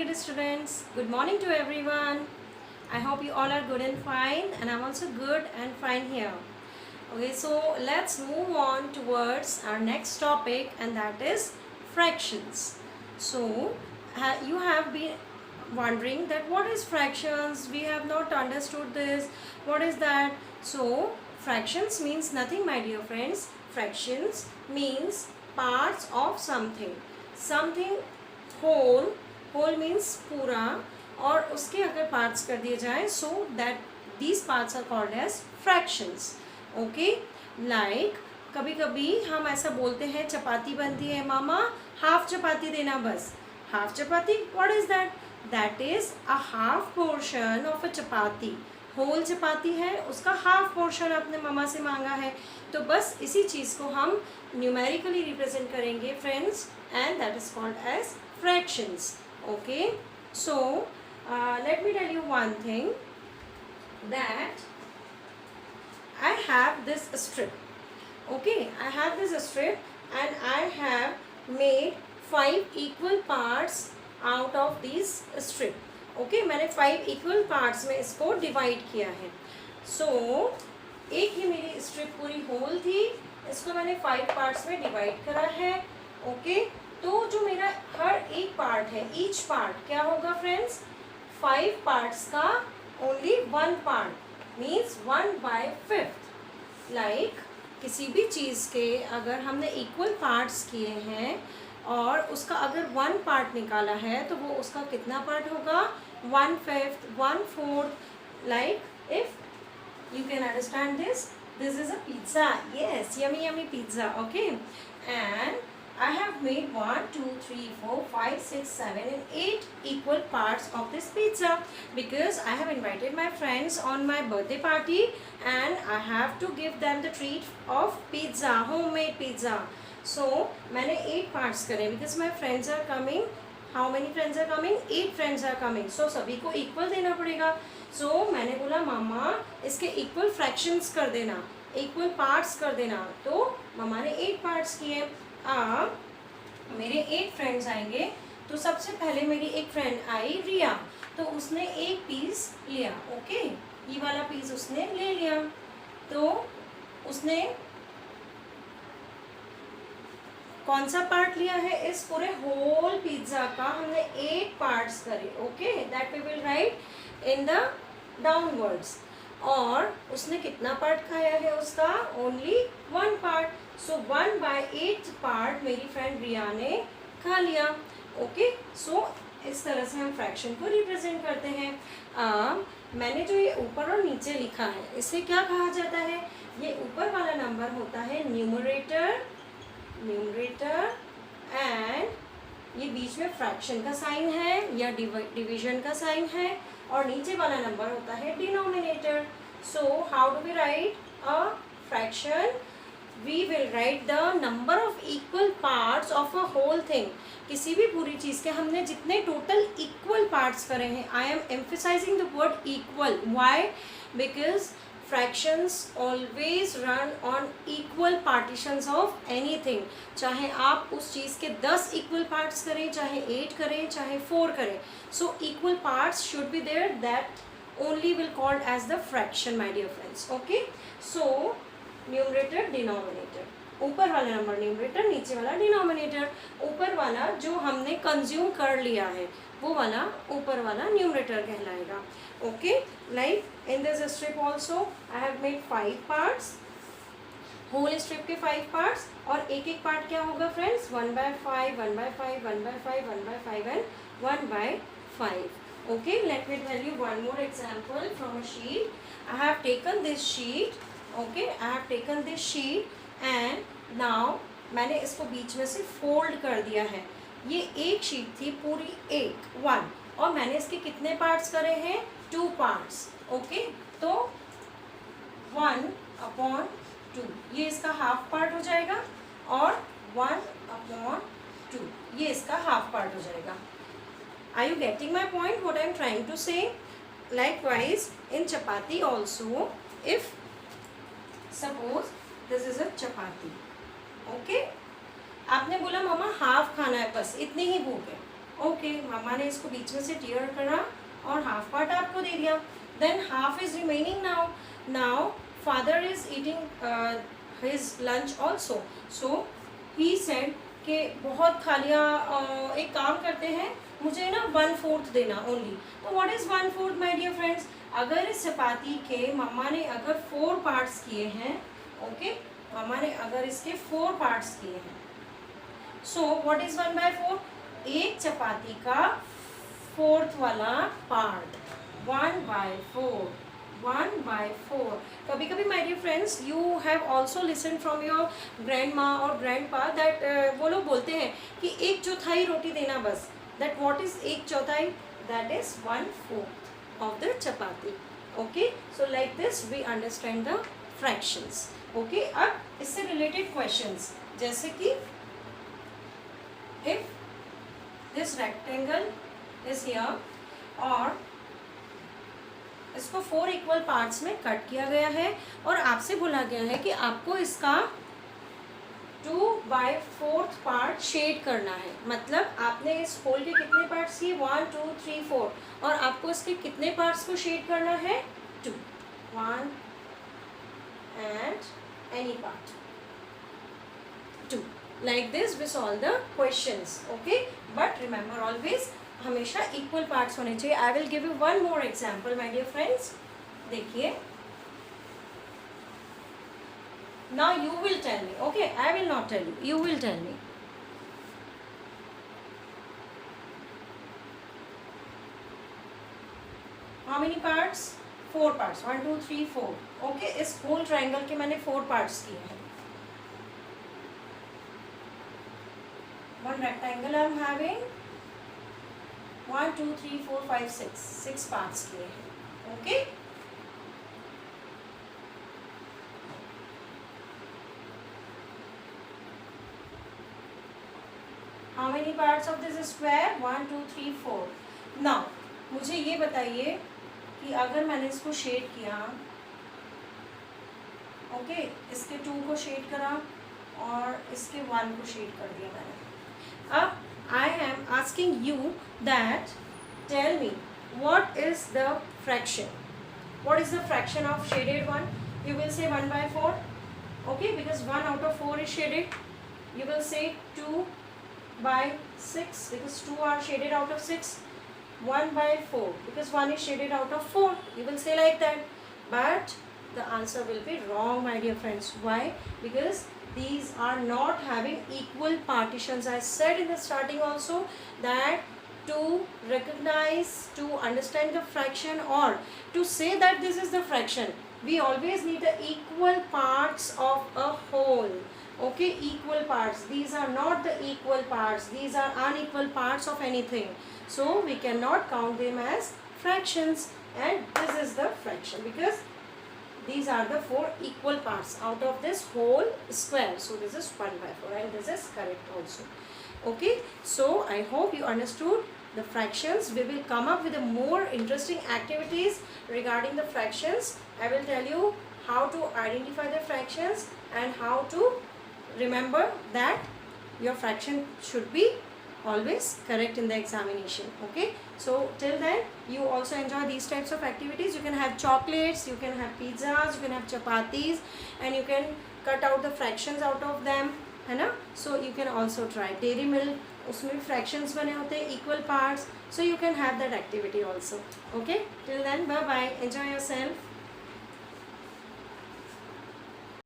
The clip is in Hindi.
dear students. Good morning to everyone. I hope you all are good and fine, and I'm also good and fine here. Okay, so let's move on towards our next topic, and that is fractions. So you have been wondering that what is fractions? We have not understood this. What is that? So fractions means nothing, my dear friends. Fractions means parts of something. Something whole means पूरा, और उसके अगर पार्ट्स कर दिए जाएं, so that these parts are called as fractions. Okay, like कभी कभी हम ऐसा बोलते हैं चपाती बनती है मामा, हाफ चपाती देना बस. Half chapati, what is that? That is a half portion of a chapati. Whole chapati है, उसका हाफ पोर्शन अपने मामा से मांगा है. तो बस इसी चीज़ को हम न्यूमेरिकली रिप्रेजेंट करेंगे friends, and that is called as fractions. Okay, so let me tell you one thing, that I have this strip. Okay, I have this strip and I have made 5 equal parts out of this strip. Okay, मैंने 5 equal parts में इसको divide किया है. So एक ही मेरी strip पूरी whole थी, इसको मैंने 5 parts में divide करा है. Okay, तो जो मेरा हर एक पार्ट है, ईच पार्ट क्या होगा फ्रेंड्स? 5 पार्ट्स का ओनली 1 पार्ट मीन्स 1/5. लाइक किसी भी चीज़ के अगर हमने इक्वल पार्ट्स किए हैं और उसका अगर 1 पार्ट निकाला है, तो वो उसका कितना पार्ट होगा? 1/5, 1/4. Like if you can understand this is a pizza. Yes, yummy pizza. Okay, and I have made 1, 2, 3, 4, 5, 6, 7 and 8 equal parts of this pizza, because I have invited my friends on my birthday party and I have to give them the treat of pizza, homemade pizza. So मैंने 8 parts करे because my friends are coming. How many friends are coming? 8 friends are coming. So सभी को equal देना पड़ेगा. So मैंने बोला मामा इसके equal fractions कर देना, equal parts कर देना. तो मामा ने 8 parts किए. मेरे 8 फ्रेंड्स आएंगे, तो सबसे पहले मेरी एक फ्रेंड आई रिया, तो उसने एक पीस लिया. ओके, ये वाला पीस उसने ले लिया. तो उसने कौन सा पार्ट लिया है? इस पूरे होल पिज्जा का हमने 8 पार्ट्स करे. Okay, that we will write in the downwards. और उसने कितना पार्ट खाया है? उसका ओनली 1 पार्ट. सो 1/8 पार्ट मेरी फ्रेंड रिया ने खा लिया. ओके, सो इस तरह से हम फ्रैक्शन को रिप्रेजेंट करते हैं. मैंने जो ये ऊपर और नीचे लिखा है, इसे क्या कहा जाता है? ये ऊपर वाला नंबर होता है न्यूमरेटर, एंड ये बीच में फ्रैक्शन का साइन है या डिवीजन का साइन है, और नीचे वाला नंबर होता है denominator. So how do we write a fraction? We will write the number of equal parts of a whole thing. किसी भी पूरी चीज़ के हमने जितने टोटल इक्वल पार्ट्स करे हैं, I am emphasizing the word equal. Why? Because fractions always run on equal partitions of anything. चाहे आप उस चीज़ के 10 equal parts करें, चाहे 8 करें, चाहे 4 करें, so equal parts should be there. That only will called as the fraction, my dear friends. Okay, so numerator, denominator. ऊपर वाला नंबर न्यूमरेटर, नीचे वाला डिनोमिनेटर. ऊपर वाला जो हमने कंज्यूम कर लिया है, वो वाला ऊपर वाला न्यूमरेटर कहलाएगा. Okay, like in this strip also I have made 5 parts. Whole strip के 5 पार्ट्स, और एक एक पार्ट क्या होगा friends? 1/5, 1/5, 1/5, 1/5 and 1/5. Okay, let me tell you one more example from a sheet. I have taken this sheet. Okay, I have taken this sheet and now मैंने इसको बीच में से फोल्ड कर दिया है. ये एक शीट थी पूरी, 1, और मैंने इसके कितने पार्ट्स करे हैं? 2 पार्ट्स. ओके, तो 1/2 ये इसका हाफ पार्ट हो जाएगा, और 1/2 ये इसका हाफ पार्ट हो जाएगा. Are you getting my point? What I am trying to say? Likewise in chapati also, if suppose this is a chapati. Okay, आपने बोला मामा हाफ खाना है, बस इतनी ही भूख है. ओके, मम्मा ने इसको बीच में से टीयर करा और हाफ पार्ट आपको दे दिया. Than half is remaining now. Now father is eating his lunch also. So he said कि बहुत खा लिया, एक काम करते हैं, मुझे ना 1/4 देना ओनली. तो what is 1/4 my dear friends? अगर इस चपाती के मम्मा ने अगर 4 पार्ट्स किए हैं, ओके, मम्मा ने अगर इसके 4 पार्ट्स किए हैं, सो व्हाट इज 1/4? एक चपाती का 4th वाला पार्ट, 1/4. 1/4. कभी कभी my dear friends you have also listen from your grand माँ और ग्रैंड पा दैट वो लोग बोलते हैं कि 1/4 रोटी देना बस. That what is 1/4? That is 1/4 of the chapati. Okay, so like this we understand the fractions. Okay, अब इससे रिलेटेड क्वेश्चंस, जैसे कि if this rectangle is here और इसको 4 इक्वल पार्ट्स में कट किया गया है और आपसे बोला गया है कि आपको इसका 2/4 पार्ट शेड करना है. मतलब आपने इस होल के कितने पार्ट्स किए? 1 2 3 4, और आपको इसके कितने पार्ट्स को शेड करना है? 2. 1 and any part 2. Like this we solve the questions. Okay, but remember always हमेशा इक्वल पार्ट्स होने चाहिए. I will give you one more example my dear friends. देखिए, now you will tell me. Okay, I will not tell you, you will tell me. How many parts? 4 parts. 1 2 3 4. Okay, इस होल ट्राइंगल के मैंने 4 पार्ट्स किए हैं. One rectangle I am having 1 2 3 4 5 6 parts किए हैं. Okay, how many parts of this square? 1 2 3 4. Now मुझे ये बताइए कि अगर मैंने इसको शेड किया, ओके, इसके 2 को शेड करा और इसके 1 को शेड कर दिया मैंने. अब I am asking you that tell me what is the fraction? What is the fraction of shaded one? You will say 1/4. Okay, because 1 out of 4 is shaded. You will say 2/6 because 2 are shaded out of 6. 1/4 because 1 is shaded out of 4. You will say like that. But the answer will be wrong, my dear friends. Why? Because these are not having equal partitions. I said in the starting also that to recognize, to understand the fraction or to say that this is the fraction, we always need the equal parts of a whole. Okay, equal parts. These are not the equal parts. These are unequal parts of anything. So we cannot count them as fractions, and this is the fraction because these are the 4 equal parts out of this whole square. So this is 1/4 and this is correct also. Okay, so I hope you understood the fractions. We will come up with a more interesting activities regarding the fractions. I will tell you how to identify the fractions and how to remember that your fraction should be always correct in the examination. Okay, so till then you also enjoy these types of activities. You can have chocolates, you can have pizzas, you can have chapatis, and you can cut out the fractions out of them, है ना. So you can also try dairy milk, उसमें भी fractions बने होते हैं equal parts. So you can have that activity also. Okay, till then bye bye, enjoy yourself.